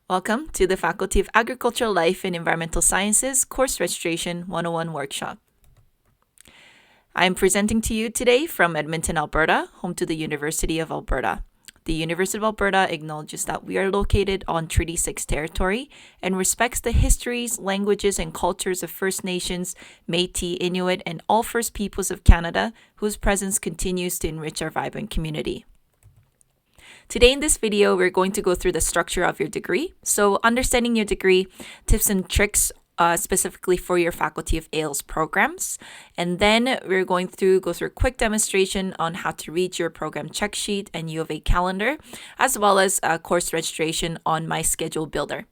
Welcome to the Faculty of Agricultural Life and Environmental Sciences Course Registration 101 workshop. I am presenting to you today from Edmonton, Alberta, home to the University of Alberta. The University of Alberta acknowledges that we are located on Treaty 6 territory and respects the histories, languages, and cultures of First Nations, Métis, Inuit, and all First Peoples of Canada, whose presence continues to enrich our vibrant community. Today in this video, we're going to go through the structure of your degree. So understanding your degree, tips and tricks specifically for your Faculty of ALS programs. And then we're going to go through a quick demonstration on how to read your program check sheet and UofA Calendar, as well as course registration on My Schedule Builder.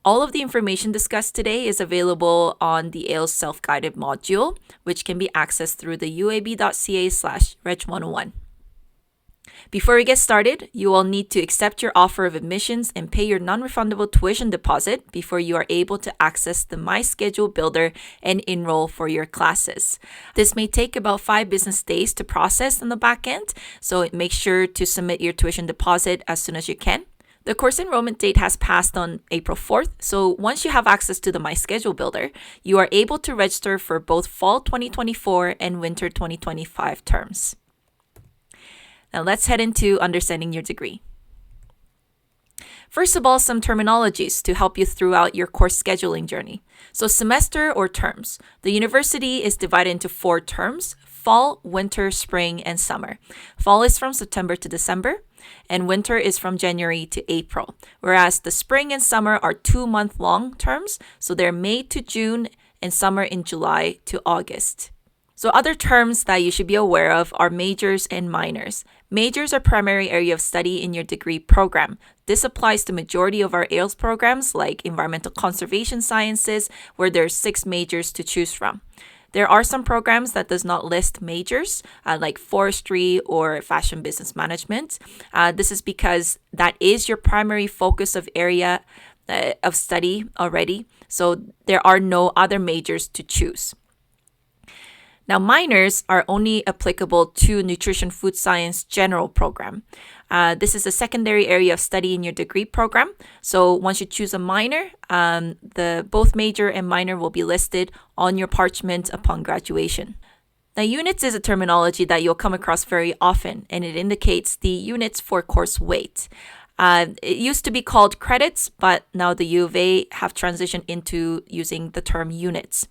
All of the information discussed today is available on the ALS self-guided module, which can be accessed through the uab.ca/reg101. Before we get started, you will need to accept your offer of admissions and pay your non-refundable tuition deposit before you are able to access the My Schedule Builder and enroll for your classes. This may take about 5 business days to process on the back end, so make sure to submit your tuition deposit as soon as you can. The course enrollment date has passed on April 4th, so once you have access to the My Schedule Builder, you are able to register for both fall 2024 and winter 2025 terms. Now let's head into understanding your degree. First of all, some terminologies to help you throughout your course scheduling journey. So semester or terms. The university is divided into 4 terms: fall, winter, spring, and summer. Fall is from September to December, and winter is from January to April, whereas the spring and summer are 2-month-long terms, so they're May to June and summer in July to August. So other terms that you should be aware of are majors and minors. Majors are primary area of study in your degree program. This applies to majority of our ALS programs like environmental conservation sciences, where there's 6 majors to choose from. There are some programs that does not list majors, like forestry or fashion business management. This is because that is your primary focus of area of study already. So there are no other majors to choose. Now, minors are only applicable to Nutrition Food Science General Program. This is a secondary area of study in your degree program. So once you choose a minor, both major and minor will be listed on your parchment upon graduation. Now, units is a terminology that you'll come across very often, and it indicates the units for course weight. It used to be called credits, but now the U of A have transitioned into using the term units.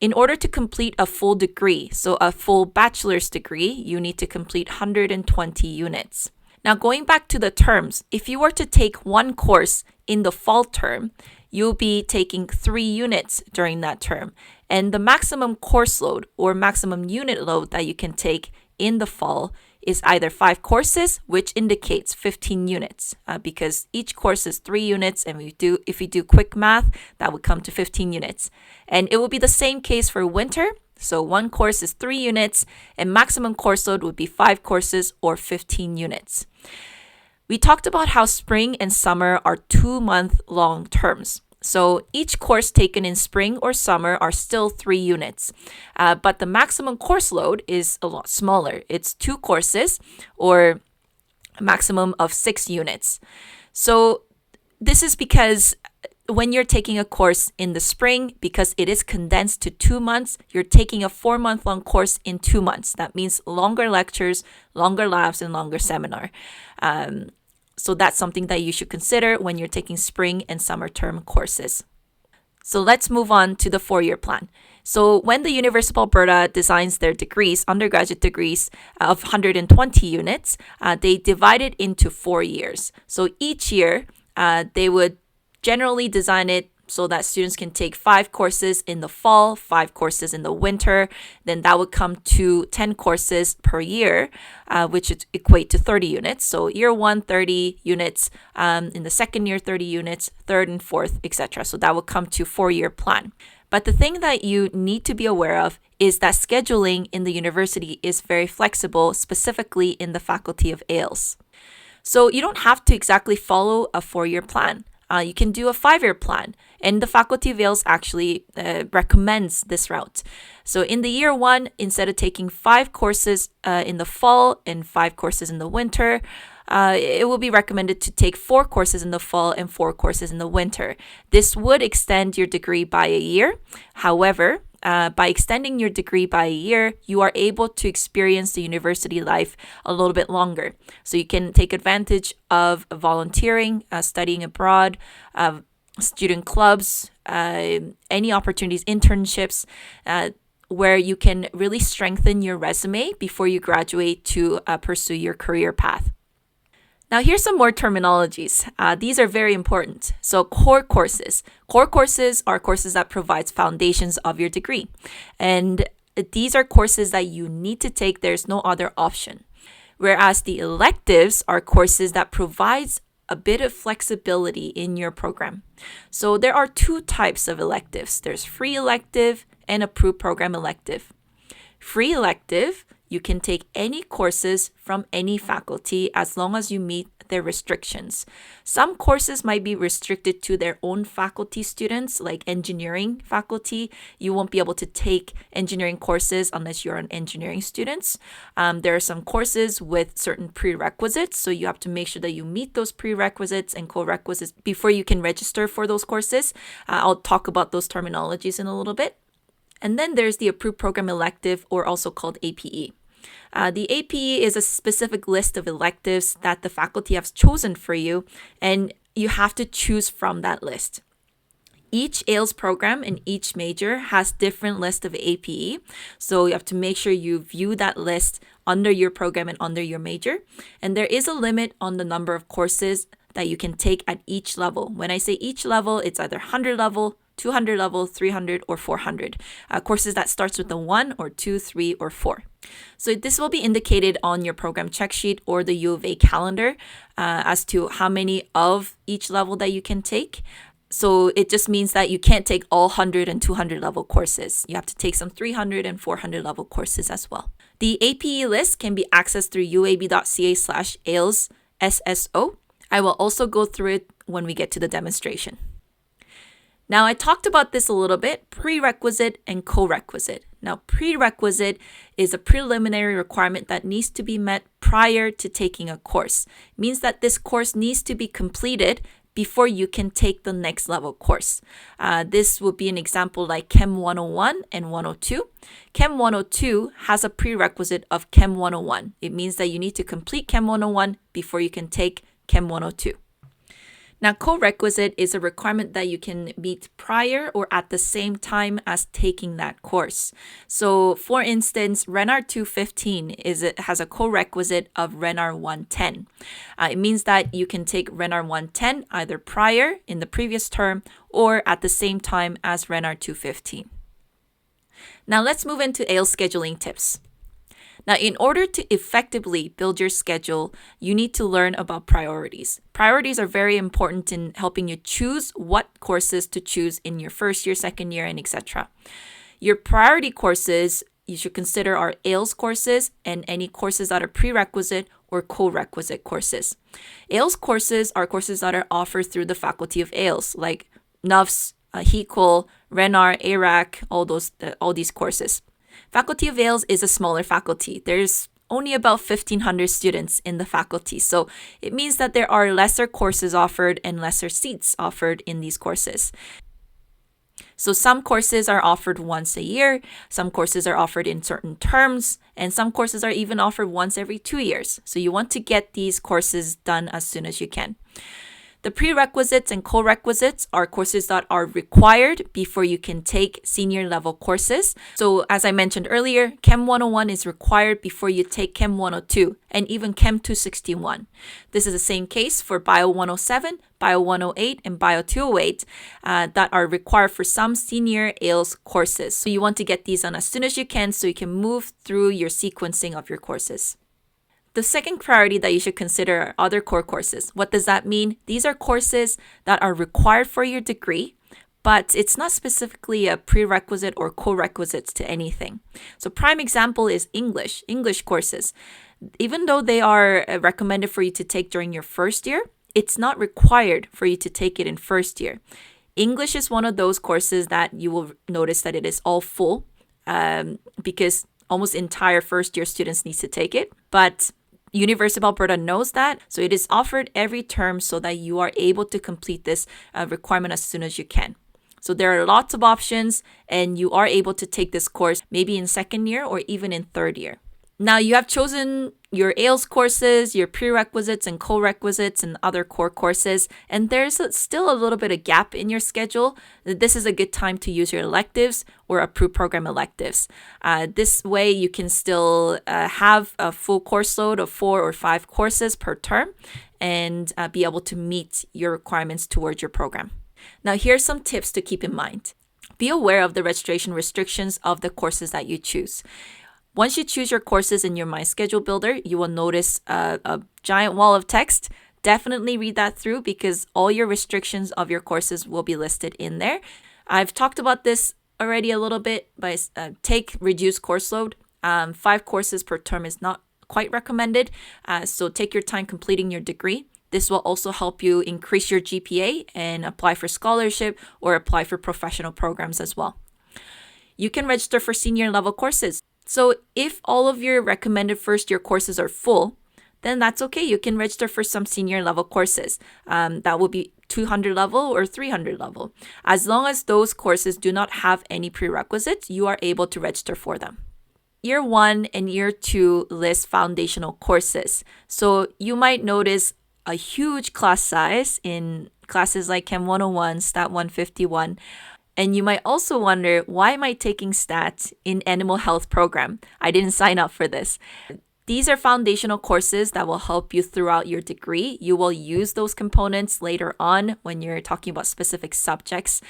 In order to complete a full degree, so a full bachelor's degree, you need to complete 120 units. Now, going back to the terms, if you were to take one course in the fall term, you'll be taking 3 units during that term. And the maximum course load or maximum unit load that you can take in the fall is either 5 courses, which indicates 15 units, because each course is 3 units, and if we do quick math, that would come to 15 units. And it will be the same case for winter. So one course is 3 units, and maximum course load would be 5 courses or 15 units. We talked about how spring and summer are 2-month-long terms. So each course taken in spring or summer are still 3 units, but the maximum course load is a lot smaller. It's 2 courses or a maximum of 6 units. So this is because when you're taking a course in the spring, because it is condensed to 2 months, you're taking a 4-month-long course in 2 months. That means longer lectures, longer labs, and longer seminar. So that's something that you should consider when you're taking spring and summer term courses. So let's move on to the 4-year plan. So when the University of Alberta designs their degrees, undergraduate degrees of 120 units, they divide it into 4 years. So each year, they would generally design it so that students can take 5 courses in the fall, 5 courses in the winter. Then that would come to 10 courses per year, which would equate to 30 units. So year 1, 30 units, in the second year, 30 units, third and fourth, etc. So that would come to 4-year plan. But the thing that you need to be aware of is that scheduling in the university is very flexible, specifically in the Faculty of ALS. So you don't have to exactly follow a 4-year plan. You can do a 5-year plan, and the Faculty of ALS actually recommends this route. So in the year 1, instead of taking 5 courses in the fall and 5 courses in the winter, it will be recommended to take 4 courses in the fall and 4 courses in the winter. This would extend your degree by a year. However, by extending your degree by a year, you are able to experience the university life a little bit longer. So you can take advantage of volunteering, studying abroad, student clubs, any opportunities, internships, where you can really strengthen your resume before you graduate to pursue your career path. Now, here's some more terminologies. These are very important. So, core courses. Core courses are courses that provides foundations of your degree. And these are courses that you need to take. There's no other option. Whereas the electives are courses that provides a bit of flexibility in your program. So, there are 2 types of electives. There's free elective and approved program elective. Free elective, you can take any courses from any faculty as long as you meet their restrictions. Some courses might be restricted to their own faculty students, like engineering faculty. You won't be able to take engineering courses unless you're an engineering student. There are some courses with certain prerequisites, so you have to make sure that you meet those prerequisites and co-requisites before you can register for those courses. I'll talk about those terminologies in a little bit. And then there's the approved program elective, or also called APE. The APE is a specific list of electives that the faculty has chosen for you, and you have to choose from that list. Each AILS program and each major has different list of APE, so you have to make sure you view that list under your program and under your major. And there is a limit on the number of courses that you can take at each level. When I say each level, it's either 100 level, 200 level, 300, or 400. Courses that starts with a 1 or 2, 3, or 4. So this will be indicated on your program check sheet or the UofA calendar as to how many of each level that you can take. So it just means that you can't take all 100 and 200 level courses. You have to take some 300 and 400 level courses as well. The APE list can be accessed through uab.ca/AILS SSO. I will also go through it when we get to the demonstration. Now, I talked about this a little bit, prerequisite and co-requisite. Now, prerequisite is a preliminary requirement that needs to be met prior to taking a course. It means that this course needs to be completed before you can take the next level course. This would be an example like Chem 101 and 102. Chem 102 has a prerequisite of Chem 101. It means that you need to complete Chem 101 before you can take Chem 102. Now, co-requisite is a requirement that you can meet prior or at the same time as taking that course. So, for instance, RENAR 215 has a co-requisite of RENAR 110. It means that you can take RENAR 110 either prior in the previous term or at the same time as RENAR 215. Now, let's move into AILS scheduling tips. Now, in order to effectively build your schedule, you need to learn about priorities. Priorities are very important in helping you choose what courses to choose in your first year, second year, and etc. Your priority courses you should consider are AILS courses and any courses that are prerequisite or co-requisite courses. AILS courses are courses that are offered through the faculty of AILS, like NUFS, HECOL, RENAR, ARAC, all these courses. Faculty of AILS is a smaller faculty. There's only about 1,500 students in the faculty. So it means that there are lesser courses offered and lesser seats offered in these courses. So some courses are offered once a year, some courses are offered in certain terms, and some courses are even offered once every 2 years. So you want to get these courses done as soon as you can. The prerequisites and co-requisites are courses that are required before you can take senior level courses. So as I mentioned earlier, Chem 101 is required before you take Chem 102 and even Chem 261. This is the same case for Bio 107, Bio 108, and Bio 208 that are required for some senior AILS courses. So you want to get these done as soon as you can so you can move through your sequencing of your courses. The second priority that you should consider are other core courses. What does that mean? These are courses that are required for your degree, but it's not specifically a prerequisite or co-requisites to anything. So prime example is English courses. Even though they are recommended for you to take during your first year, it's not required for you to take it in first year. English is one of those courses that you will notice that it is all full because almost entire first year students need to take it. But University of Alberta knows that, so it is offered every term so that you are able to complete this requirement as soon as you can. So there are lots of options, and you are able to take this course maybe in second year or even in third year. Now you have chosen your AILS courses, your prerequisites and co-requisites and other core courses, and there's still a little bit of gap in your schedule. This is a good time to use your electives or approved program electives. This way you can still have a full course load of 4 or 5 courses per term and be able to meet your requirements towards your program. Now here's some tips to keep in mind. Be aware of the registration restrictions of the courses that you choose. Once you choose your courses in your My Schedule Builder, you will notice a giant wall of text. Definitely read that through because all your restrictions of your courses will be listed in there. I've talked about this already a little bit, but take reduced course load. 5 courses per term is not quite recommended, so take your time completing your degree. This will also help you increase your GPA and apply for scholarship or apply for professional programs as well. You can register for senior level courses. So if all of your recommended first year courses are full, then that's okay. You can register for some senior level courses. That will be 200 level or 300 level. As long as those courses do not have any prerequisites, you are able to register for them. Year 1 and Year 2 list foundational courses. So you might notice a huge class size in classes like Chem 101, Stat 151. And you might also wonder, why am I taking stats in animal health program? I didn't sign up for this. These are foundational courses that will help you throughout your degree. You will use those components later on when you're talking about specific subjects.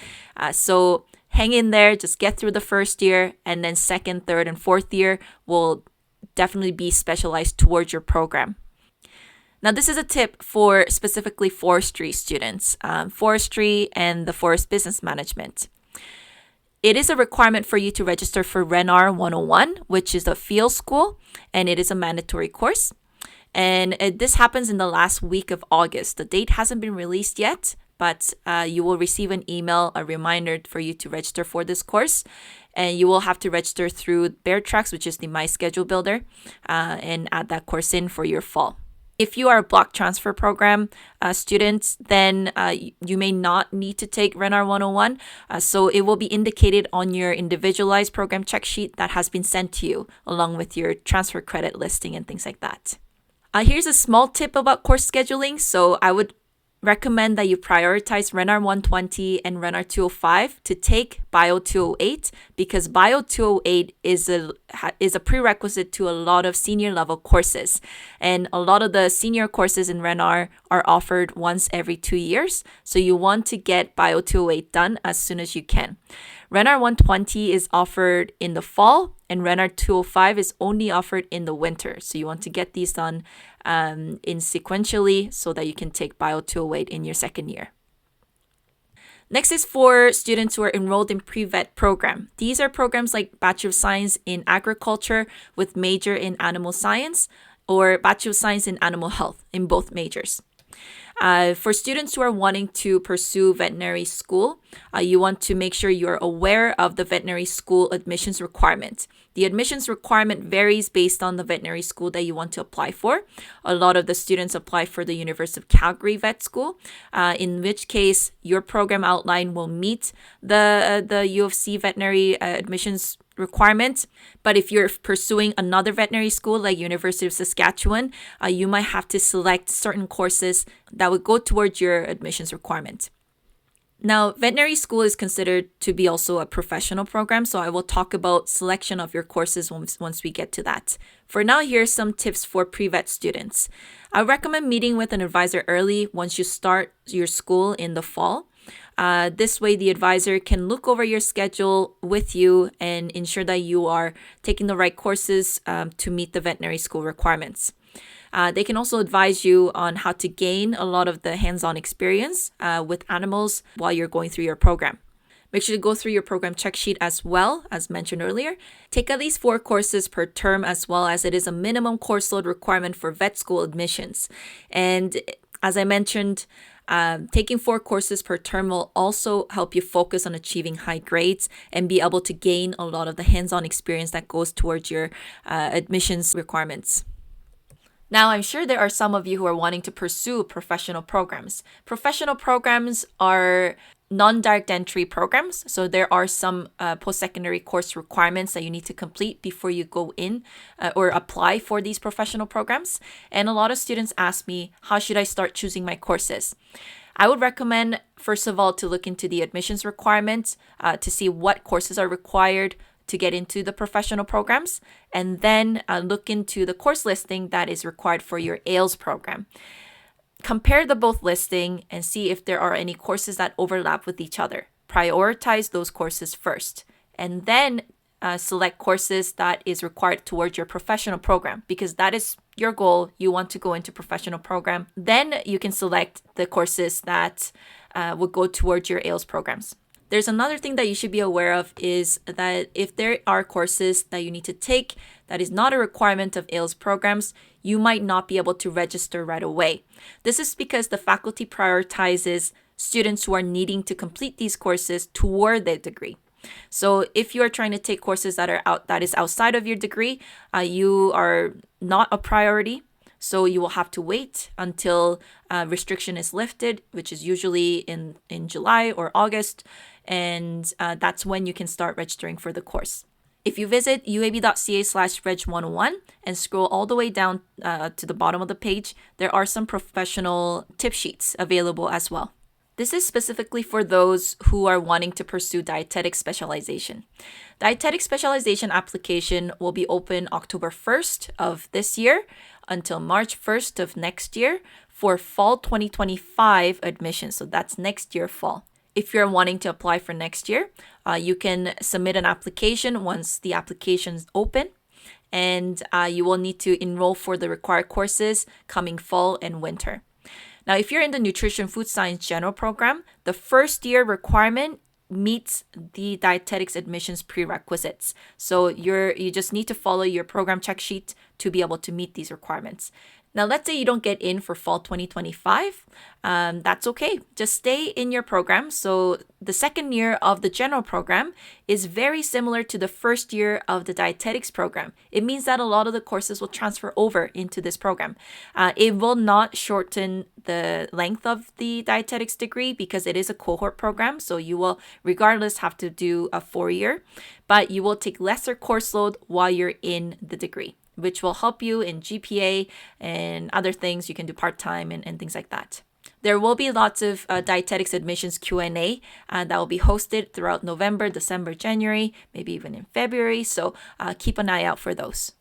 So hang in there, just get through the first year, and then second, third, and fourth year will definitely be specialized towards your program. Now, this is a tip for specifically forestry students, forestry and the forest business management. It is a requirement for you to register for RENAR 101, which is a field school, and it is a mandatory course. And this happens in the last week of August. The date hasn't been released yet, but you will receive an email, a reminder for you to register for this course. And you will have to register through Bear Tracks, which is the My Schedule Builder, and add that course in for your fall. If you are a block transfer program student, then you may not need to take RENAR 101. So it will be indicated on your individualized program check sheet that has been sent to you, along with your transfer credit listing and things like that. Here's a small tip about course scheduling. So I would recommend that you prioritize RENAR 120 and RENAR 205 to take Bio 208 because Bio 208 is a prerequisite to a lot of senior level courses. And a lot of the senior courses in RENAR are offered once every 2 years. So you want to get Bio 208 done as soon as you can. RENAR 120 is offered in the fall and RENAR 205 is only offered in the winter. So you want to get these done in sequentially so that you can take Bio 208 in your second year. Next is for students who are enrolled in pre-vet program. These are programs like Bachelor of Science in Agriculture with major in Animal Science or Bachelor of Science in Animal Health in both majors. For students who are wanting to pursue veterinary school, you want to make sure you're aware of the veterinary school admissions requirement. The admissions requirement varies based on the veterinary school that you want to apply for. A lot of the students apply for the University of Calgary Vet School, in which case your program outline will meet the UofC veterinary admissions requirement. But if you're pursuing another veterinary school like University of Saskatchewan, you might have to select certain courses that would go towards your admissions requirement. Now, veterinary school is considered to be also a professional program, so I will talk about selection of your courses once we get to that. For now, here's some tips for pre-vet students. I recommend meeting with an advisor early once you start your school in the fall. This way, the advisor can look over your schedule with you and ensure that you are taking the right courses to meet the veterinary school requirements. They can also advise you on how to gain a lot of the hands-on experience with animals while you're going through your program. Make sure to go through your program check sheet as well, as mentioned earlier. Take at least 4 courses per term, as well as it is a minimum course load requirement for vet school admissions. And as I mentioned, taking 4 courses per term will also help you focus on achieving high grades and be able to gain a lot of the hands-on experience that goes towards your admissions requirements. Now, I'm sure there are some of you who are wanting to pursue professional programs. Professional programs are non-direct entry programs. So there are some post-secondary course requirements that you need to complete before you go in or apply for these professional programs. And a lot of students ask me, how should I start choosing my courses? I would recommend, first of all, to look into the admissions requirements to see what courses are required to get into the professional programs, and then look into the course listing that is required for your AILS program. Compare the both listing and see if there are any courses that overlap with each other. Prioritize those courses first, and then select courses that is required towards your professional program, because that is your goal. You want to go into professional program. Then you can select the courses that will go towards your AILS programs. There's another thing that you should be aware of is that if there are courses that you need to take that is not a requirement of AILS programs, you might not be able to register right away. This is because the faculty prioritizes students who are needing to complete these courses toward their degree. So if you are trying to take courses that is outside of your degree, you are not a priority. So you will have to wait until restriction is lifted, which is usually in July or August. And that's when you can start registering for the course. If you visit uab.ca/reg101 and scroll all the way down to the bottom of the page, there are some professional tip sheets available as well. This is specifically for those who are wanting to pursue dietetic specialization. Dietetic specialization application will be open October 1st of this year until March 1st of next year for fall 2025 admission. So that's next year fall. If you're wanting to apply for next year, you can submit an application once the application is open, and you will need to enroll for the required courses coming fall and winter. Now, if you're in the Nutrition Food Science General Program, the first year requirement meets the dietetics admissions prerequisites. So you just need to follow your program check sheet to be able to meet these requirements. Now, let's say you don't get in for fall 2025. That's okay. Just stay in your program. So the second year of the general program is very similar to the first year of the dietetics program. It means that a lot of the courses will transfer over into this program. It will not shorten the length of the dietetics degree because it is a cohort program. So you will regardless have to do a 4-year, but you will take lesser course load while you're in the degree, which will help you in GPA and other things. You can do part-time and things like that. There will be lots of dietetics admissions Q&A that will be hosted throughout November, December, January, maybe even in February. So keep an eye out for those.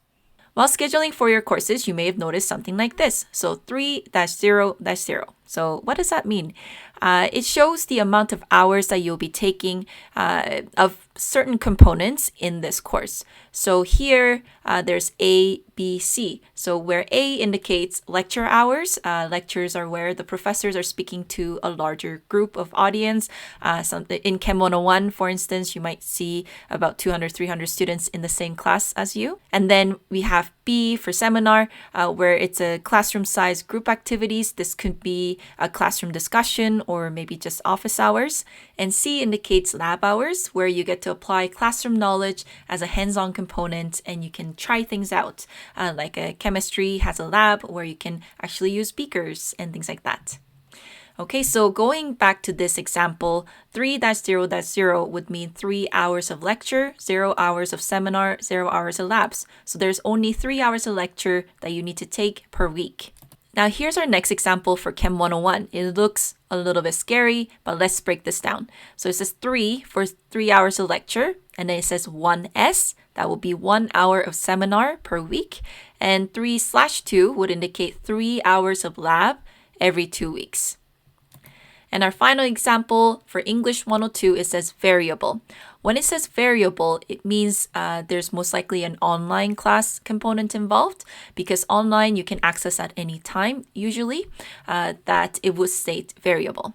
While scheduling for your courses, you may have noticed something like this. So 3-0-0. So what does that mean? It shows the amount of hours that you'll be taking of certain components in this course. So here, there's A, B, C. So where A indicates lecture hours, lectures are where the professors are speaking to a larger group of audience. In Chem 101, for instance, you might see about 200, 300 students in the same class as you. And then we have B for seminar, where it's a classroom-sized group activities. This could be a classroom discussion or maybe just office hours. And C indicates lab hours, where you get to apply classroom knowledge as a hands-on component and you can try things out. Like a chemistry has a lab where you can actually use beakers and things like that. Okay, so going back to this example, 3-0-0 would mean 3 hours of lecture, 0 hours of seminar, 0 hours of labs. So there's only 3 hours of lecture that you need to take per week. Now here's our next example for Chem 101. It looks a little bit scary, but let's break this down. So it says 3 for 3 hours of lecture, and then it says 1S, that will be 1 hour of seminar per week, and 3/2 would indicate 3 hours of lab every 2 weeks. And our final example for English 102, it says variable. When it says variable, it means there's most likely an online class component involved, because online you can access at any time, usually, that it would state variable.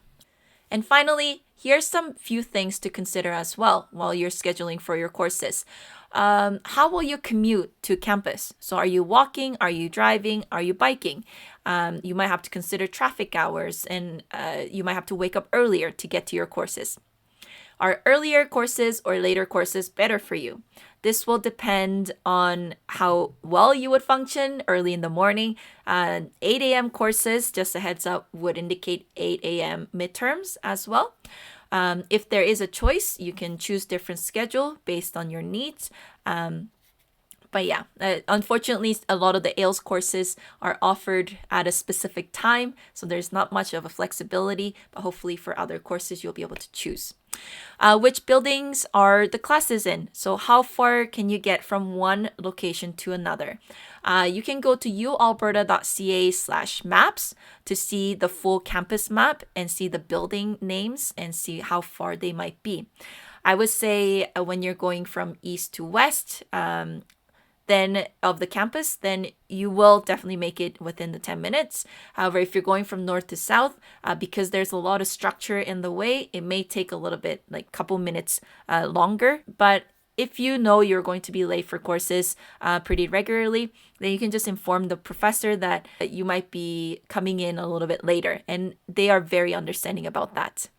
And finally, here's some few things to consider as well while you're scheduling for your courses. How will you commute to campus? So are you walking? Are you driving? Are you biking? You might have to consider traffic hours, and you might have to wake up earlier to get to your courses. Are earlier courses or later courses better for you? This will depend on how well you would function early in the morning. 8 a.m. courses, just a heads up, would indicate 8 a.m. midterms as well. If there is a choice, you can choose different schedule based on your needs. But yeah, unfortunately, a lot of the AILS courses are offered at a specific time, so there's not much of a flexibility, but hopefully for other courses, you'll be able to choose. Which buildings are the classes in? So how far can you get from one location to another? You can go to ualberta.ca/maps to see the full campus map and see the building names and see how far they might be. I would say when you're going from east to west, then of the campus, then you will definitely make it within the 10 minutes. However, if you're going from north to south, because there's a lot of structure in the way, it may take a little bit, like couple minutes longer. But if you know you're going to be late for courses pretty regularly, then you can just inform the professor that you might be coming in a little bit later, and they are very understanding about that.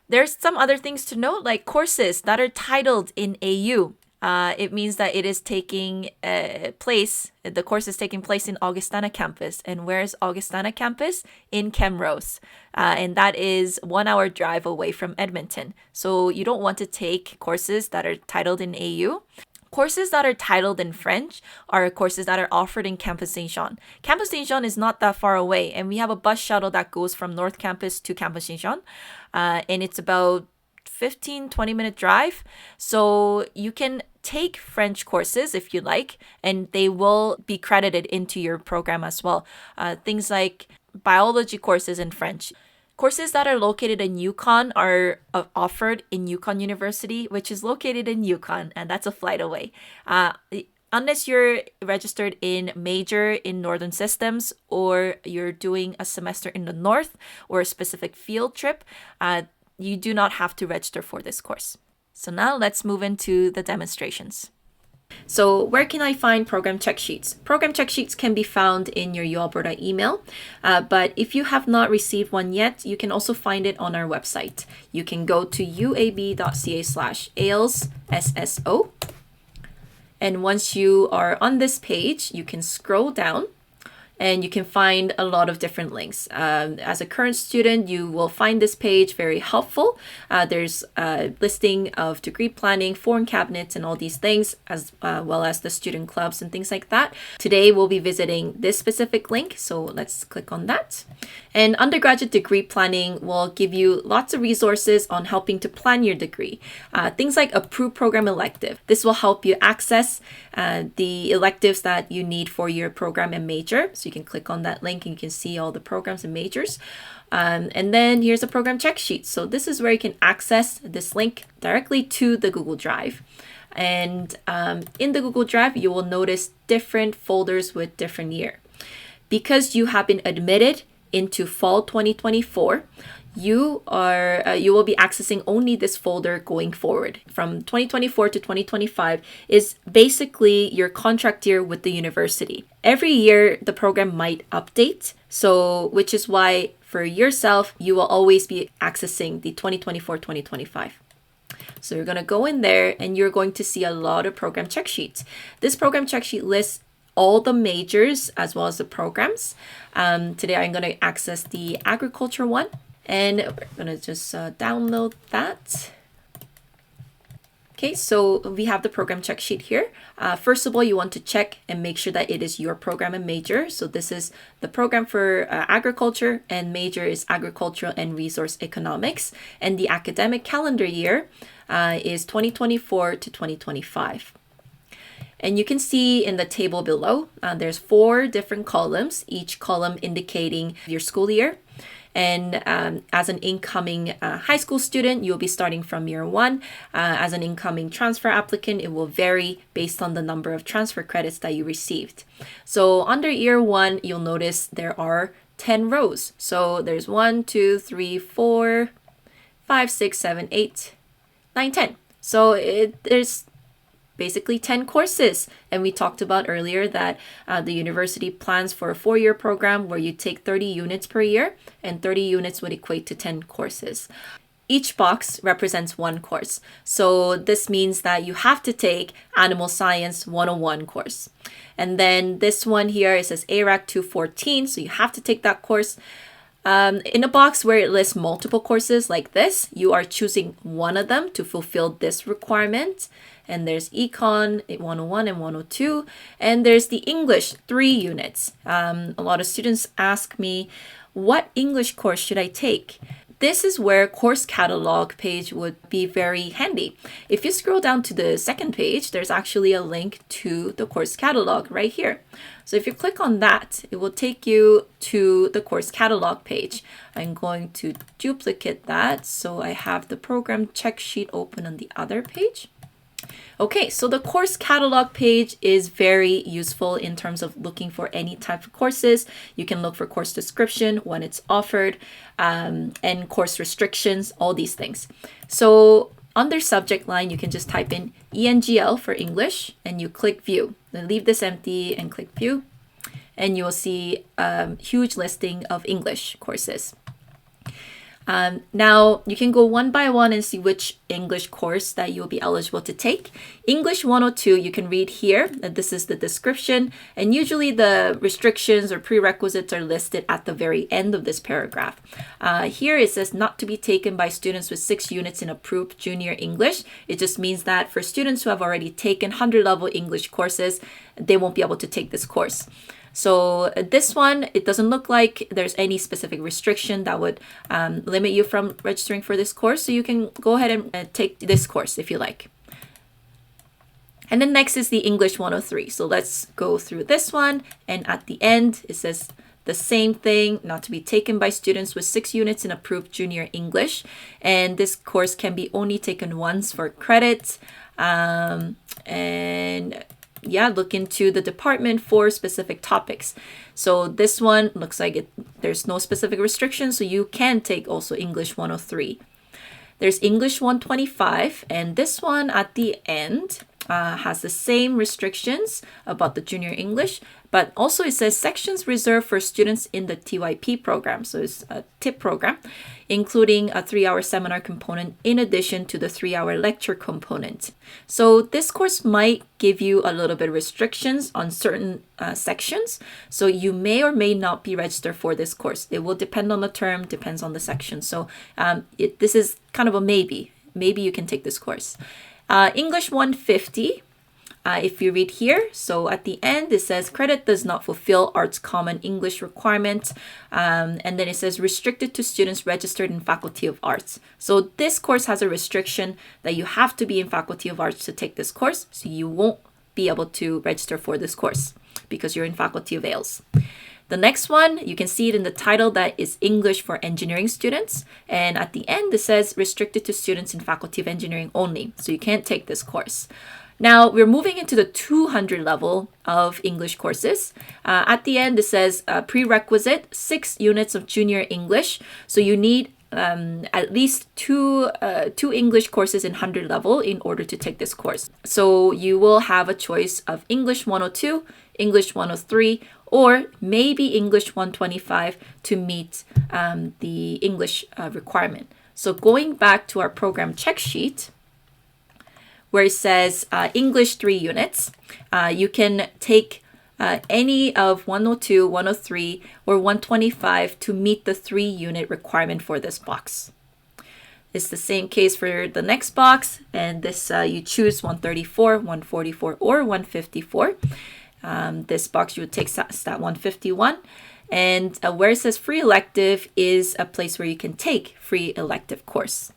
There's some other things to note, like courses that are titled in AU. It means that it is taking place, the course is taking place in Augustana campus. And where's Augustana campus? In Camrose. And that is 1 hour drive away from Edmonton. So you don't want to take courses that are titled in AU. Courses that are titled in French are courses that are offered in Campus Saint Jean. Campus Saint Jean is not that far away, and we have a bus shuttle that goes from North Campus to Campus Saint Jean. And it's about 15-20 minute drive, so you can take French courses if you like, and they will be credited into your program as well. Things like biology courses in French. Courses that are located in Yukon are offered in Yukon University, which is located in Yukon, and that's a flight away. Unless you're registered in major in Northern Systems, or you're doing a semester in the North or a specific field trip, you do not have to register for this course. So now let's move into the demonstrations. So where can I find program check sheets? Program check sheets can be found in your UAlberta email, but if you have not received one yet, you can also find it on our website. You can go to uab.ca/AILSSSO, and once you are on this page, you can scroll down and you can find a lot of different links. As a current student, you will find this page very helpful. There's a listing of degree planning, foreign cabinets, and all these things, as well as the student clubs and things like that. Today, we'll be visiting this specific link, so let's click on that. And undergraduate degree planning will give you lots of resources on helping to plan your degree. Things like approved program elective. This will help you access the electives that you need for your program and major. So you can click on that link and you can see all the programs and majors. And then here's a program check sheet. So this is where you can access this link directly to the Google Drive. And in the Google Drive, you will notice different folders with different year. Because you have been admitted into fall 2024, you will be accessing only this folder going forward. From 2024 to 2025 is basically your contract year with the university. Every year, the program might update, so which is why for yourself, you will always be accessing the 2024-2025. So you're going to go in there and you're going to see a lot of program check sheets. This program check sheet lists all the majors as well as the programs. Today, I'm going to access the agriculture one. And we're going to just download that. Okay, so we have the program check sheet here. First of all, you want to check and make sure that it is your program and major. So this is the program for agriculture, and major is agricultural and resource economics. And the academic calendar year is 2024 to 2025. And you can see in the table below, there's 4 different columns, each column indicating your school year. And as an incoming high school student, you'll be starting from year 1. As an incoming transfer applicant, it will vary based on the number of transfer credits that you received. So under year 1, you'll notice there are 10 rows. So there's 1, 2, 3, 4, 5, 6, 7, 8, 9, 10. So there's basically 10 courses. And we talked about earlier that the university plans for a 4-year program where you take 30 units per year, and 30 units would equate to 10 courses. each box represents one course. So this means that you have to take Animal Science 101 course. And then this one here, it says ARAC 214, so you have to take that course. In a box where it lists multiple courses like this, you are choosing one of them to fulfill this requirement. And there's Econ 101 and 102. And there's the English 3 units. A lot of students ask me, what English course should I take? This is where course catalog page would be very handy. If you scroll down to the second page, there's actually a link to the course catalog right here. So if you click on that, it will take you to the course catalog page. I'm going to duplicate that so I have the program check sheet open on the other page. Okay, so the course catalog page is very useful in terms of looking for any type of courses. You can look for course description, when it's offered, and course restrictions, all these things. So under subject line, you can just type in ENGL for English and you click view. Then leave this empty and click view, and you will see a huge listing of English courses. Now, you can go one by one and see which English course that you'll be eligible to take. English 102, you can read here. This is the description. And usually the restrictions or prerequisites are listed at the very end of this paragraph. Here it says not to be taken by students with 6 units in approved junior English. It just means that for students who have already taken 100 level English courses, they won't be able to take this course. So this one, it doesn't look like there's any specific restriction that would limit you from registering for this course. So you can go ahead and take this course if you like. And then next is the English 103. So let's go through this one. And at the end, it says the same thing, not to be taken by students with 6 units in approved junior English. And this course can be only taken once for credit. Look into the department for specific topics. So this one looks like there's no specific restriction, so you can take also English 103. There's English 125, and this one at the end has the same restrictions about the junior English, but also it says sections reserved for students in the TYP program. So it's a TIP program, including a 3-hour seminar component in addition to the 3-hour lecture component. So this course might give you a little bit of restrictions on certain sections. So you may or may not be registered for this course. It will depend on the term, depends on the section. So this is kind of a maybe. Maybe you can take this course. English 150, if you read here, so at the end it says credit does not fulfill Arts Common English requirement, and then it says restricted to students registered in Faculty of Arts. So this course has a restriction that you have to be in Faculty of Arts to take this course, so you won't be able to register for this course because you're in Faculty of ALES. The next one, you can see it in the title that is English for engineering students. And at the end, it says restricted to students in Faculty of Engineering only. So you can't take this course. Now, we're moving into the 200 level of English courses. At the end, it says prerequisite 6 units of junior English. So you need at least two English courses in 100 level in order to take this course. So you will have a choice of English 102, English 103, or maybe English 125 to meet the English requirement. So going back to our program check sheet, where it says English 3 units, you can take any of 102, 103, or 125 to meet the 3-unit requirement for this box. It's the same case for the next box, and this you choose 134, 144, or 154. This box you would take stat 151, and where it says free elective is a place where you can take free elective course.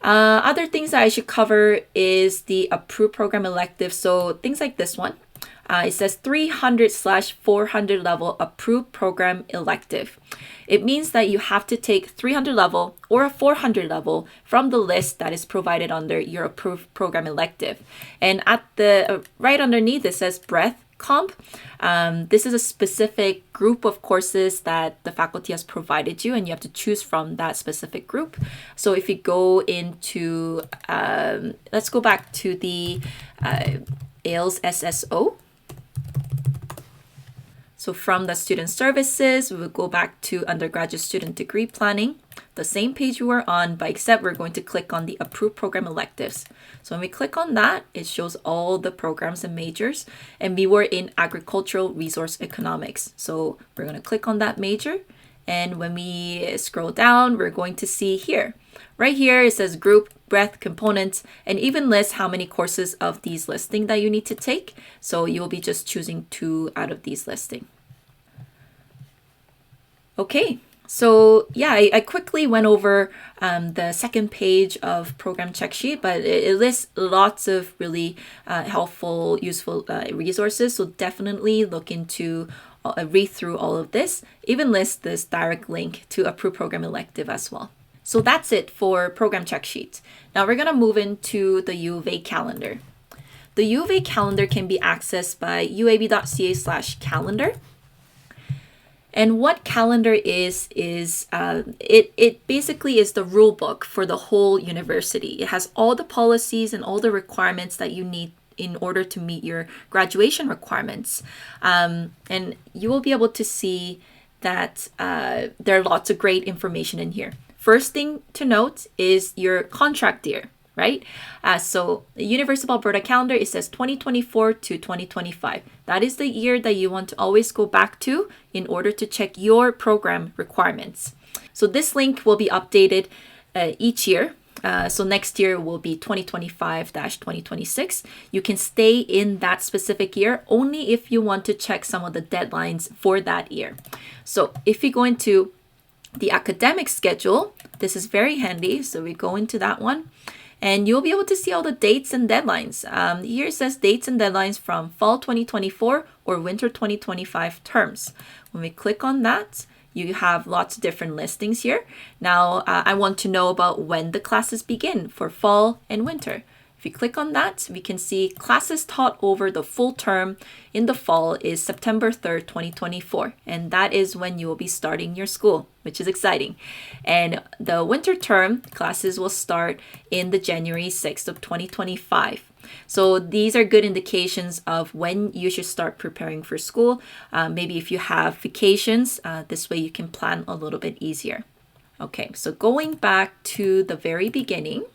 Other things that I should cover is the approved program elective. So things like this one. It says 300/400 level approved program elective. It means that you have to take 300 level or a 400 level from the list that is provided under your approved program elective. And at the right underneath, it says breadth comp. This is a specific group of courses that the faculty has provided you, and you have to choose from that specific group. So if you go into, let's go back to the ALES SSO. So from the student services, we will go back to undergraduate student degree planning. the same page we were on, but except we're going to click on the approved program electives. So when we click on that, it shows all the programs and majors, and we were in agricultural resource economics. So we're going to click on that major, and when we scroll down, we're going to see here. Right here, it says group, breadth, components, and even lists how many courses of these listing that you need to take. So you'll be just choosing 2 out of these listing. Okay, so yeah, I quickly went over the second page of program check sheet, but it lists lots of really helpful, useful resources. So definitely look into read through all of this. Even lists this direct link to approved program elective as well. So that's it for program check sheet. Now we're gonna move into the UofA calendar. The UofA calendar can be accessed by uab.ca/calendar. And what calendar is it basically is the rule book for the whole university. It has all the policies and all the requirements that you need in order to meet your graduation requirements. And you will be able to see that there are lots of great information in here. First thing to note is your contract year, right? So the University of Alberta calendar, it says 2024 to 2025. That is the year that you want to always go back to in order to check your program requirements. So this link will be updated each year. So next year will be 2025-2026. You can stay in that specific year only if you want to check some of the deadlines for that year. So if you go into the academic schedule, this is very handy. So we go into that one, and you'll be able to see all the dates and deadlines. Here it says dates and deadlines from fall 2024 or winter 2025 terms. When we click on that, you have lots of different listings here. Now, I want to know about when the classes begin for fall and winter. If you click on that, we can see classes taught over the full term in the fall is September 3rd, 2024. And that is when you will be starting your school, which is exciting. And the winter term classes will start in the January 6th of 2025. So these are good indications of when you should start preparing for school. Maybe if you have vacations, this way you can plan a little bit easier. Okay, so going back to the very beginning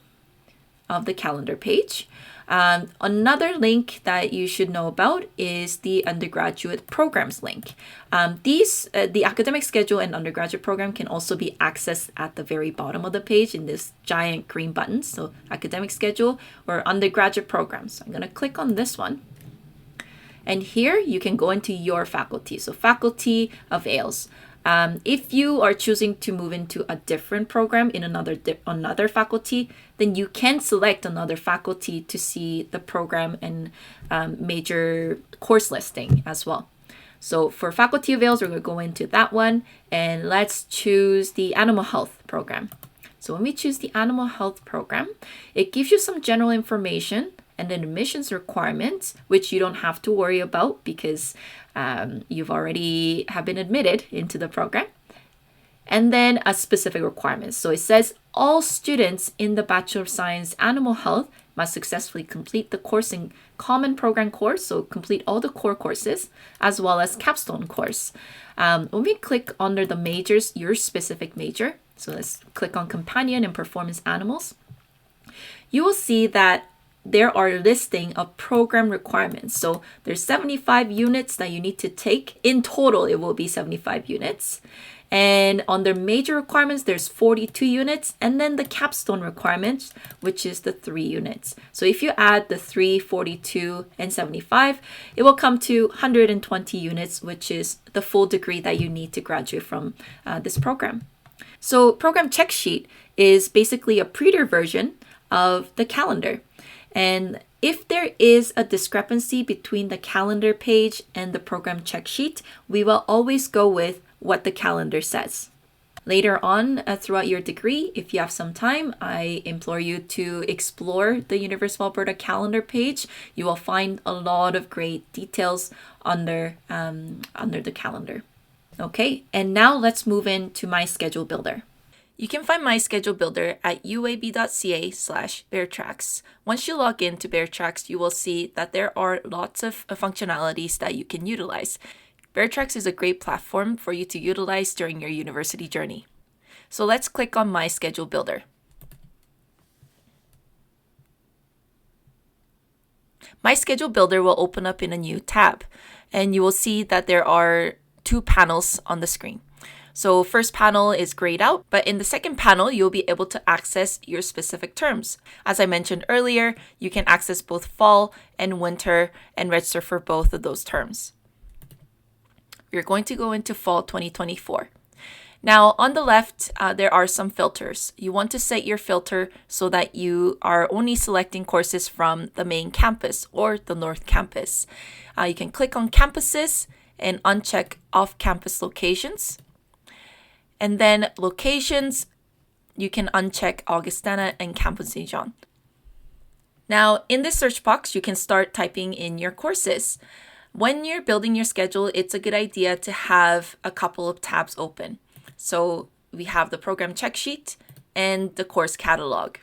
of the calendar page. Another link that you should know about is the undergraduate programs link. The academic schedule and undergraduate program can also be accessed at the very bottom of the page in this giant green button. So academic schedule or undergraduate programs. So I'm going to click on this one. And here you can go into your faculty. So faculty avails. If you are choosing to move into a different program in another faculty, then you can select another faculty to see the program and major course listing as well. So for faculty avails, we're going to go into that one, and let's choose the animal health program. So when we choose the animal health program, it gives you some general information and then admissions requirements, which you don't have to worry about because you've already have been admitted into the program. And then a specific requirements. So it says all students in the Bachelor of Science Animal Health must successfully complete the course in Common Program course, so complete all the core courses, as well as capstone course. When we click under the majors, your specific major, so let's click on Companion and Performance Animals, you will see that there are a listing of program requirements. So there's 75 units that you need to take. In total, it will be 75 units. And on their major requirements, there's 42 units. And then the capstone requirements, which is the 3 units. So if you add the 3, 42, and 75, it will come to 120 units, which is the full degree that you need to graduate from this program. So program check sheet is basically a prettier version of the calendar. And if there is a discrepancy between the calendar page and the program check sheet, we will always go with what the calendar says. Later on, throughout your degree, if you have some time, I implore you to explore the University of Alberta calendar page. You will find a lot of great details under the calendar. Okay, and now let's move into My Schedule Builder. You can find My Schedule Builder at uab.ca/beartracks. Once you log in to Beartracks, you will see that there are lots of functionalities that you can utilize. Beartracks is a great platform for you to utilize during your university journey. So let's click on My Schedule Builder. My Schedule Builder will open up in a new tab, and you will see that there are two panels on the screen. So first panel is grayed out, but in the second panel, you'll be able to access your specific terms. As I mentioned earlier, you can access both fall and winter and register for both of those terms. We're going to go into fall 2024. Now, on the left, there are some filters. You want to set your filter so that you are only selecting courses from the main campus or the North Campus. You can click on campuses and uncheck off-campus locations. And then locations, you can uncheck Augustana and Campus St. John. Now, in this search box, you can start typing in your courses. When you're building your schedule, it's a good idea to have a couple of tabs open. So we have the program check sheet and the course catalog.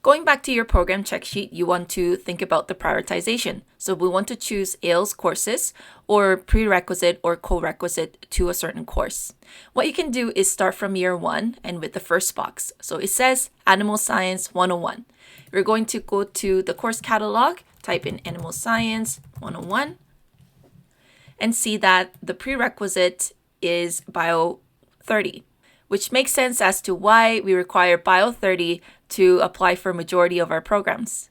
Going back to your program check sheet, you want to think about the prioritization. So we want to choose AILS courses or prerequisite or co-requisite to a certain course. What you can do is start from year 1 and with the first box. So it says Animal Science 101. We're going to go to the course catalog, type in Animal Science 101, and see that the prerequisite is Bio 30, which makes sense as to why we require Bio 30 to apply for a majority of our programs.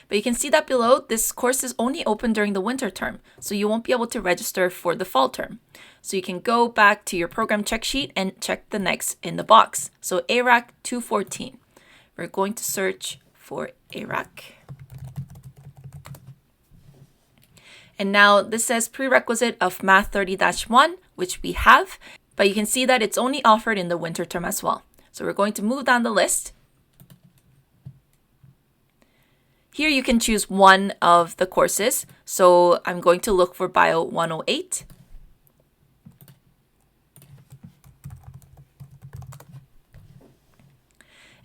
But you can see that below, this course is only open during the winter term, so you won't be able to register for the fall term. So you can go back to your program check sheet and check the next in the box. So ARAC 214. We're going to search for ARAC. And now this says prerequisite of Math 30-1, which we have, but you can see that it's only offered in the winter term as well. So we're going to move down the list. Here you can choose one of the courses. So I'm going to look for Bio 108.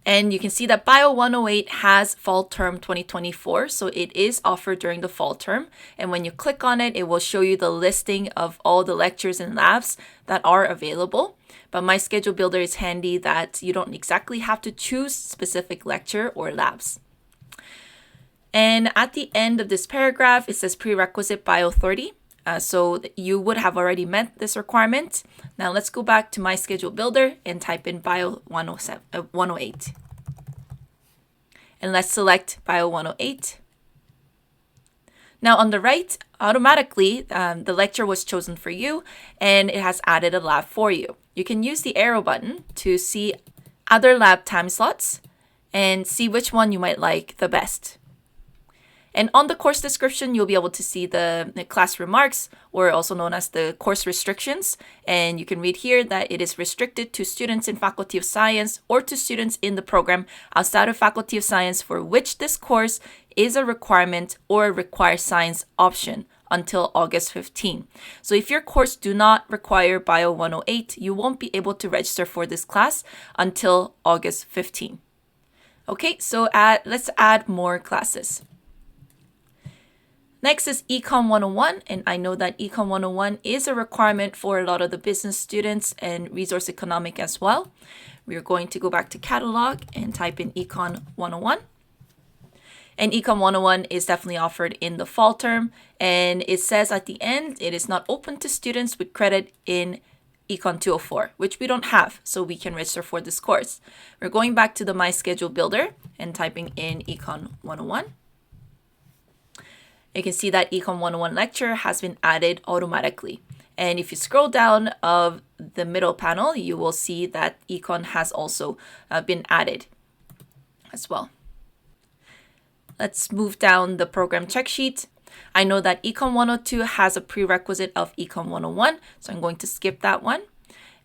And you can see that Bio 108 has fall term 2024, so it is offered during the fall term. And when you click on it, it will show you the listing of all the lectures and labs that are available. But My Schedule Builder is handy that you don't exactly have to choose specific lecture or labs. And at the end of this paragraph, it says prerequisite Bio 30. So you would have already met this requirement. Now let's go back to My Schedule Builder and type in Bio 108. And let's select Bio 108. Now on the right, automatically, the lecture was chosen for you and it has added a lab for you. You can use the arrow button to see other lab time slots and see which one you might like the best. And on the course description, you'll be able to see the class remarks, or also known as the course restrictions. And you can read here that it is restricted to students in Faculty of Science or to students in the program outside of Faculty of Science for which this course is a requirement or a required science option until August 15. So if your course do not require Bio 108, you won't be able to register for this class until August 15. Okay, so let's add more classes. Next is Econ 101, and I know that Econ 101 is a requirement for a lot of the business students and resource economic as well. We're going to go back to catalog and type in Econ 101. And Econ 101 is definitely offered in the fall term, and it says at the end, it is not open to students with credit in Econ 204, which we don't have, so we can register for this course. We're going back to the My Schedule Builder and typing in Econ 101. You can see that Econ 101 lecture has been added automatically. And if you scroll down of the middle panel, you will see that Econ has also been added as well. Let's move down the program check sheet. I know that Econ 102 has a prerequisite of Econ 101, so I'm going to skip that one.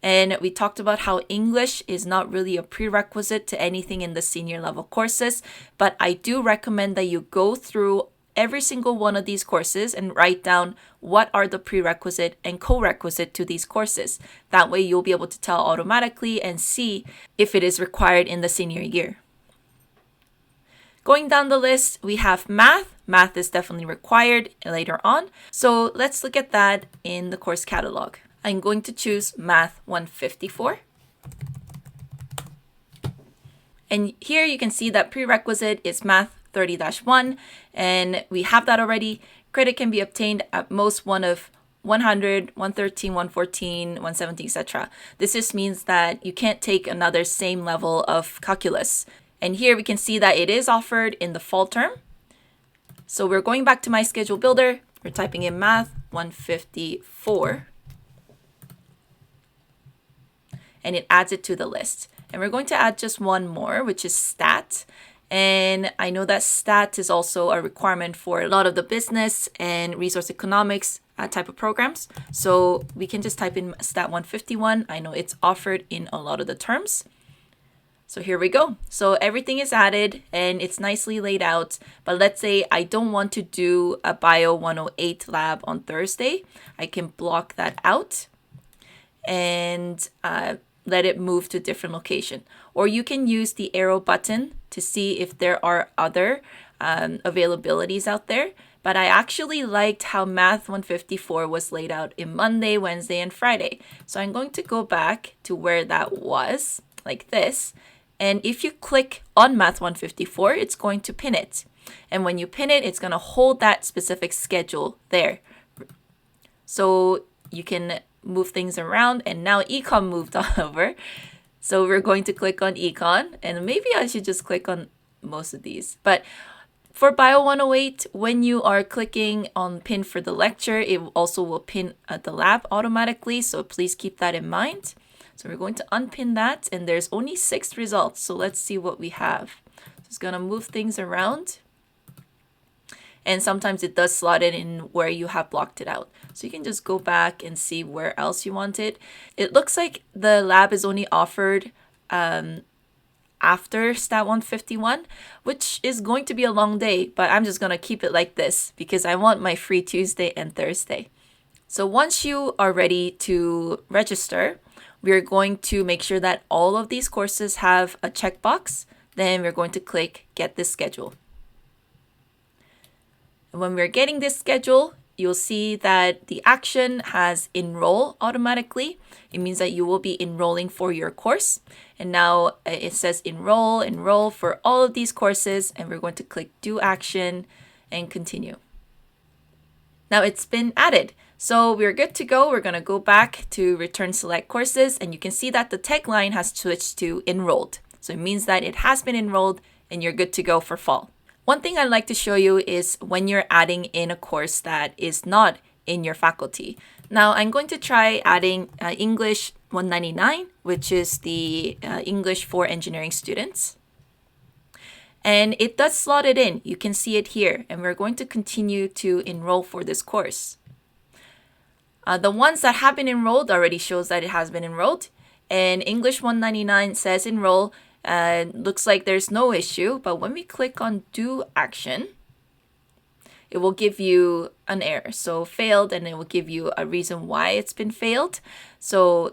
And we talked about how English is not really a prerequisite to anything in the senior level courses, but I do recommend that you go through every single one of these courses and write down what are the prerequisite and co-requisite to these courses. That way you'll be able to tell automatically and see if it is required in the senior year. Going down the list, we have math. Math is definitely required later on. So let's look at that in the course catalog. I'm going to choose Math 154. And here you can see that prerequisite is Math 30-1, and we have that already. Credit can be obtained at most one of 100, 113, 114, 117, etc. This just means that you can't take another same level of calculus. And here we can see that it is offered in the fall term. So we're going back to my schedule builder. We're typing in Math 154. And it adds it to the list. And we're going to add just one more, which is stat. And I know that stat is also a requirement for a lot of the business and resource economics type of programs. So we can just type in stat 151. I know it's offered in a lot of the terms. So here we go. So everything is added and it's nicely laid out. But let's say I don't want to do a Bio 108 lab on Thursday. I can block that out and let it move to a different location. Or you can use the arrow button to see if there are other availabilities out there. But I actually liked how Math 154 was laid out in Monday, Wednesday, and Friday. So I'm going to go back to where that was, like this. And if you click on Math 154, it's going to pin it. And when you pin it, it's going to hold that specific schedule there. So you can move things around, and now econ moved over. So we're going to click on econ, and maybe I should just click on most of these. But for Bio 108, when you are clicking on pin for the lecture, it also will pin the lab automatically. So please keep that in mind. So we're going to unpin that, and there's only 6 results. So let's see what we have. Just gonna move things around. And sometimes it does slot it in where you have blocked it out. So you can just go back and see where else you want it. It looks like the lab is only offered after Stat 151, which is going to be a long day, but I'm just going to keep it like this because I want my free Tuesday and Thursday. So once you are ready to register, we're going to make sure that all of these courses have a checkbox. Then we're going to click Get This Schedule. When we're getting this schedule, you'll see that the action has enroll automatically. It means that you will be enrolling for your course. And now it says enroll for all of these courses. And we're going to click do action and continue. Now it's been added. So we're good to go. We're going to go back to return select courses. And you can see that the tagline has switched to enrolled. So it means that it has been enrolled and you're good to go for fall. One thing I'd like to show you is when you're adding in a course that is not in your faculty. Now I'm going to try adding English 199, which is the English for engineering students. And it does slot it in. You can see it here. And we're going to continue to enroll for this course. The ones that have been enrolled already shows that it has been enrolled. And English 199 says enroll. Looks like there's no issue, but when we click on do action, it will give you an error. So failed, and it will give you a reason why it's been failed. So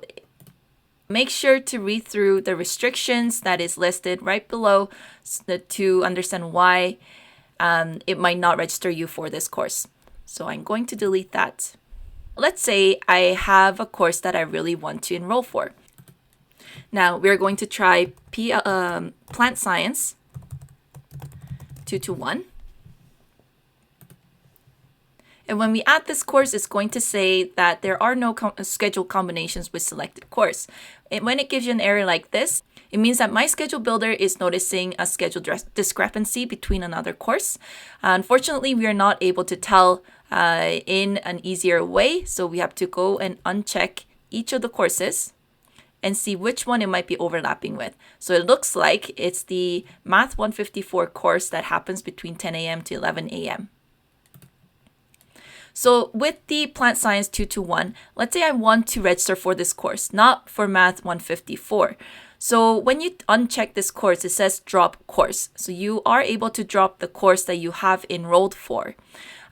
make sure to read through the restrictions that is listed right below to understand why it might not register you for this course. So I'm going to delete that. Let's say I have a course that I really want to enroll for. Now we're going to try plant science 221. And when we add this course, it's going to say that there are no schedule combinations with selected course. And when it gives you an error like this, it means that my schedule builder is noticing a schedule discrepancy between another course. Unfortunately, we are not able to tell in an easier way. So we have to go and uncheck each of the courses and see which one it might be overlapping with. So it looks like it's the Math 154 course that happens between 10 a.m. to 11 a.m. So with the Plant Science 221, let's say I want to register for this course, not for Math 154. So when you uncheck this course, it says drop course. So you are able to drop the course that you have enrolled for.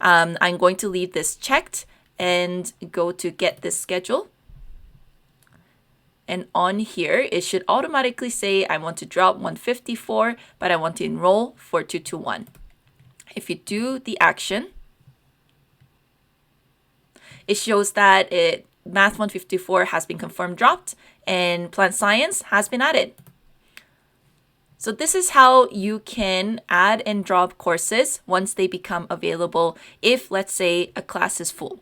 I'm going to leave this checked and go to get this schedule. And on here, it should automatically say I want to drop 154, but I want to enroll for 221. If you do the action, it shows that Math 154 has been confirmed dropped and Plant Science has been added. So this is how you can add and drop courses once they become available if, let's say, a class is full.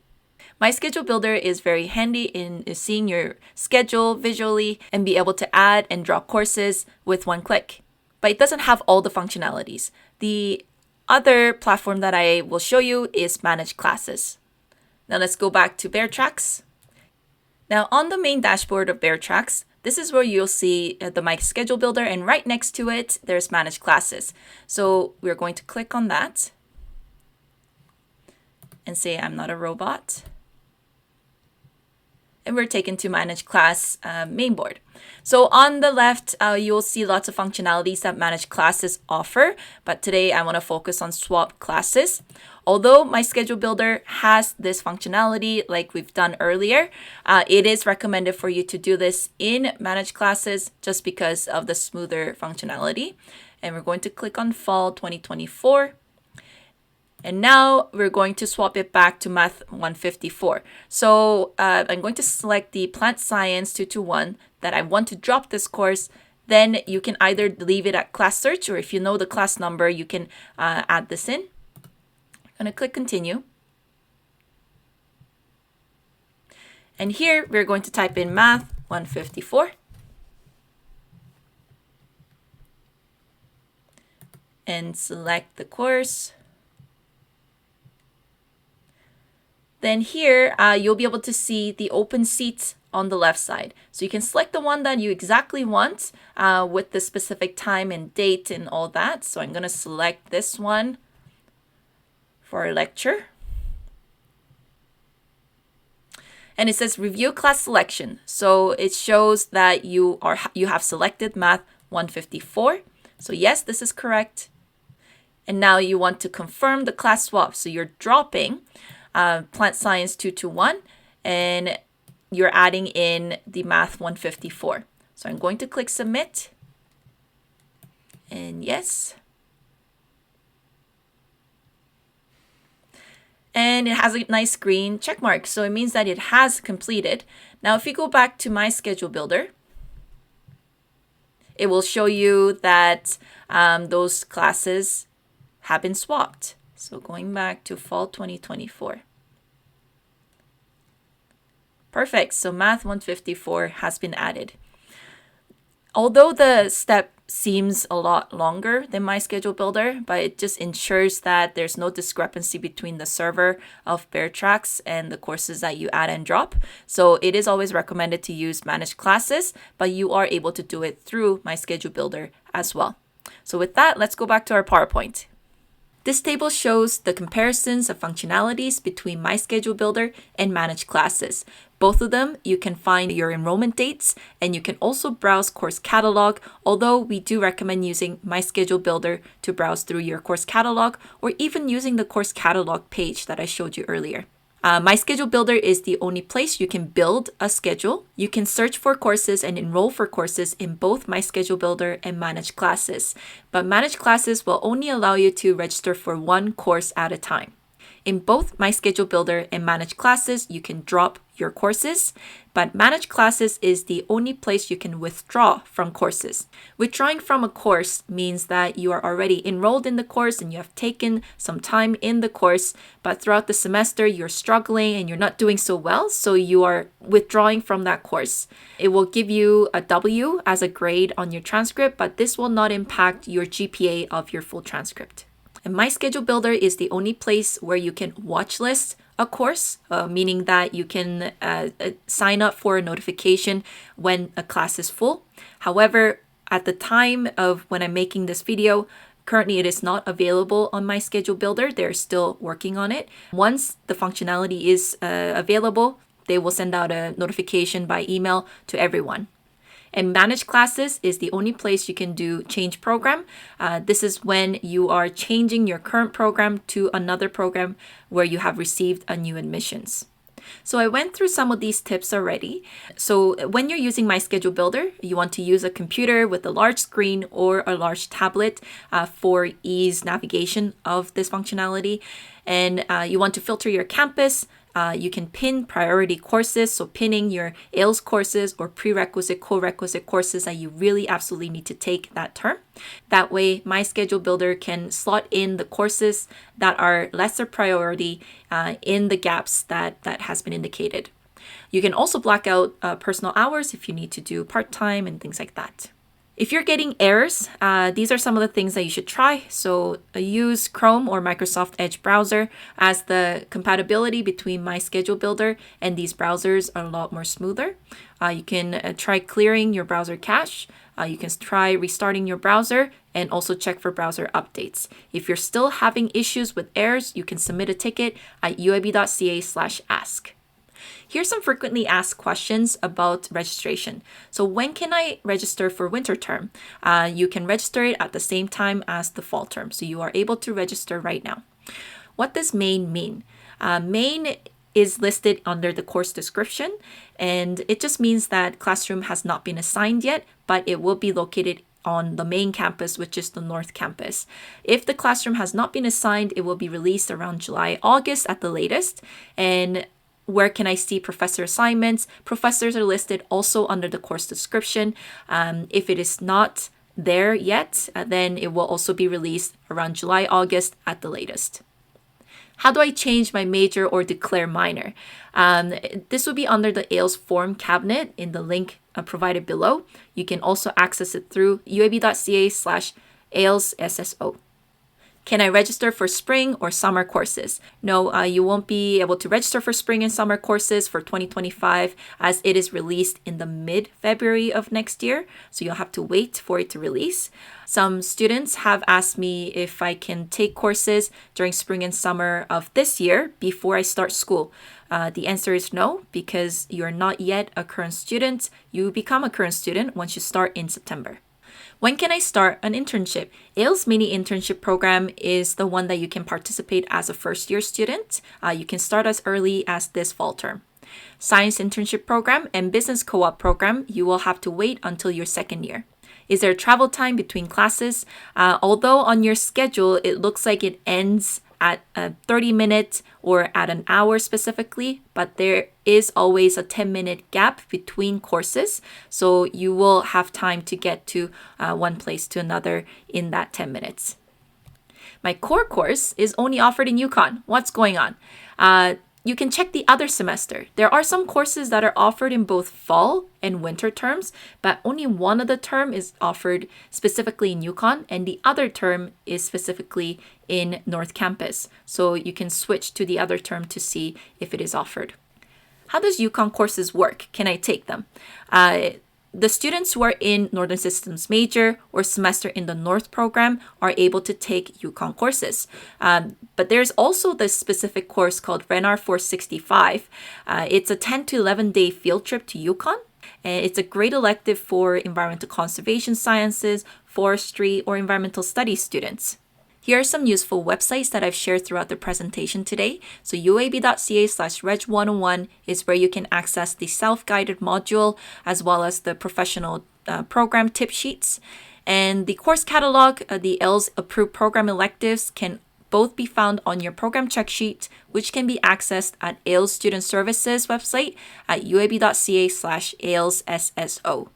My Schedule Builder is very handy in seeing your schedule visually and be able to add and drop courses with one click. But it doesn't have all the functionalities. The other platform that I will show you is Manage Classes. Now let's go back to BearTracks. Now on the main dashboard of BearTracks, this is where you'll see the My Schedule Builder, and right next to it, there's Manage Classes. So we're going to click on that and say I'm not a robot. And we're taken to Manage Class main board. So on the left, you'll see lots of functionalities that Manage Classes offer, but today I want to focus on swap classes. Although My Schedule Builder has this functionality like we've done earlier, it is recommended for you to do this in Manage Classes just because of the smoother functionality. And we're going to click on Fall 2024. And now we're going to swap it back to Math 154. So I'm going to select the Plant Science 221 that I want to drop this course. Then you can either leave it at class search, or if you know the class number, you can add this in. I'm going to click continue. And here we're going to type in Math 154. And select the course. Then here, you'll be able to see the open seats on the left side. So you can select the one that you exactly want with the specific time and date and all that. So I'm going to select this one for a lecture. And it says review class selection. So it shows that you have selected Math 154. So yes, this is correct. And now you want to confirm the class swap. So you're dropping Plant Science 221 and you're adding in the Math 154. So I'm going to click submit. And yes. And it has a nice green check mark. So it means that it has completed. Now, if you go back to My Schedule Builder, it will show you that those classes have been swapped. So going back to Fall 2024. Perfect. So Math 154 has been added. Although the step seems a lot longer than My Schedule Builder, but it just ensures that there's no discrepancy between the server of BearTracks and the courses that you add and drop. So it is always recommended to use Managed Classes, but you are able to do it through My Schedule Builder as well. So with that, let's go back to our PowerPoint. This table shows the comparisons of functionalities between My Schedule Builder and Managed Classes. Both of them, you can find your enrollment dates, and you can also browse course catalog, although we do recommend using My Schedule Builder to browse through your course catalog, or even using the course catalog page that I showed you earlier. My Schedule Builder is the only place you can build a schedule. You can search for courses and enroll for courses in both My Schedule Builder and Managed Classes. But Managed Classes will only allow you to register for one course at a time. In both My Schedule Builder and Managed Classes, you can drop your courses, but Managed Classes is the only place you can withdraw from courses. Withdrawing from a course means that you are already enrolled in the course and you have taken some time in the course, but throughout the semester you're struggling and you're not doing so well, so you are withdrawing from that course. It will give you a W as a grade on your transcript, but this will not impact your GPA of your full transcript. And My Schedule Builder is the only place where you can watch list a course, meaning that you can sign up for a notification when a class is full. However, at the time of when I'm making this video, currently it is not available on My Schedule Builder. They're still working on it. Once the functionality is available, they will send out a notification by email to everyone. And Managed Classes is the only place you can do change program. This is when you are changing your current program to another program where you have received a new admissions. So I went through some of these tips already. So when you're using My Schedule Builder, you want to use a computer with a large screen or a large tablet for ease navigation of this functionality. And you want to filter your campus You can pin priority courses, so pinning your AILS courses or prerequisite, co-requisite courses that you really absolutely need to take that term. That way, My Schedule Builder can slot in the courses that are lesser priority in the gaps that has been indicated. You can also block out personal hours if you need to do part-time and things like that. If you're getting errors, these are some of the things that you should try. So use Chrome or Microsoft Edge browser, as the compatibility between My Schedule Builder and these browsers are a lot more smoother. You can try clearing your browser cache. You can try restarting your browser and also check for browser updates. If you're still having issues with errors, you can submit a ticket at uab.ca/ask. Here's some frequently asked questions about registration. So when can I register for winter term? You can register it at the same time as the fall term. So you are able to register right now. What does main mean? Main is listed under the course description, and it just means that classroom has not been assigned yet, but it will be located on the main campus, which is the North Campus. If the classroom has not been assigned, it will be released around July, August at the latest. And where can I see professor assignments? Professors are listed also under the course description. If it is not there yet, then it will also be released around July, August at the latest. How do I change my major or declare minor? This will be under the AILS form cabinet in the link provided below. You can also access it through uab.ca/AILSSSO. Can I register for spring or summer courses? No, you won't be able to register for spring and summer courses for 2025, as it is released in the mid-February of next year. So you'll have to wait for it to release. Some students have asked me if I can take courses during spring and summer of this year before I start school. The answer is no, because you're not yet a current student. You become a current student once you start in September. When can I start an internship? AILS mini internship program is the one that you can participate as a first-year student. You can start as early as this fall term. Science internship program and business co-op program, you will have to wait until your second year. Is there travel time between classes? Although on your schedule, it looks like it ends at a 30-minute or at an hour specifically, but there is always a 10-minute gap between courses. So you will have time to get to one place to another in that 10 minutes. My core course is only offered in UConn. What's going on? You can check the other semester. There are some courses that are offered in both fall and winter terms, but only one of the term is offered specifically in UConn, and the other term is specifically in North Campus. So you can switch to the other term to see if it is offered. How does UConn courses work? Can I take them? The students who are in Northern Systems major or semester in the North program are able to take UConn courses. But there's also this specific course called RENAR 465. It's a 10 to 11 day field trip to UConn. And it's a great elective for environmental conservation sciences, forestry, or environmental studies students. Here are some useful websites that I've shared throughout the presentation today. So uab.ca/reg101 is where you can access the self-guided module as well as the professional program tip sheets. And the course catalog, the AILS approved program electives can both be found on your program check sheet, which can be accessed at AILS Student Services website at uab.ca/AILSSSO.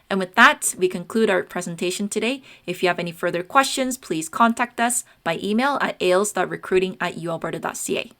And with that, we conclude our presentation today. If you have any further questions, please contact us by email at ails.recruiting@ualberta.ca.